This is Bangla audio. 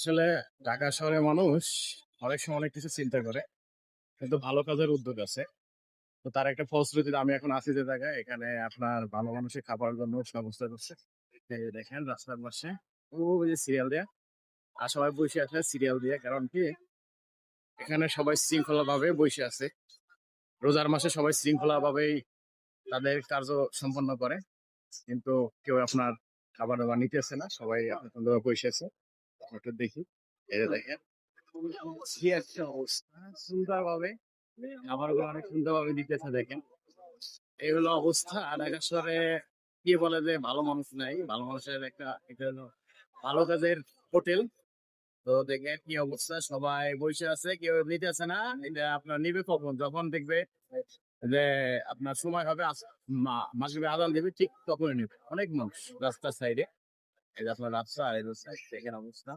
আসলে ঢাকা শহরের মানুষ অনেক সময় অনেক কিছু চিন্তা করে, কিন্তু ভালো কাজের উদ্যোগ আছে। তো তার একটা ফলশ্রুতিতে আমি এখন আছি যে জায়গায়, এখানে আপনার ভালো মানুষের খাবারের জন্য ব্যবস্থা করছে। এই যে দেখেন রাস্তার পাশে ওই যে সিরিয়াল দেয়া, আর সবাই বসে আছে সিরিয়াল দিয়ে। কারণ কি, এখানে সবাই শৃঙ্খলা ভাবে বসে আছে। রোজার মাসে সবাই শৃঙ্খলা ভাবেই তাদের কার্য সম্পন্ন করে, কিন্তু কেউ আপনার খাবার দাবার নিতেছে না, সবাই আপনার সুন্দরভাবে বসে আছে। একটু দেখি, এই যে দেখেন কি একটা অবস্থা, সুন্দরভাবে খাবারগুলো অনেক সুন্দরভাবে দিতেছে দেখেন। এই হলো অবস্থা। আর ঢাকা শহরে কি বলে যে ভালো মানুষ নাই, ভালো মানুষের একটা এটা হলো ভালো কাজের হোটেল। তো দেখেন কি অবস্থা, সবাই বসে আছে, কেউ নিতেছে না। এটা আপনার নিবে কখন, যখন দেখবে যে আপনার সময় হবে, মাগরিবে আজান দিবে, ঠিক তখনই নিবে। অনেক মানুষ রাস্তার সাইডে, এই যে আপনার রাস্তা আর এই রাস্তায় দেখেন অবস্থা।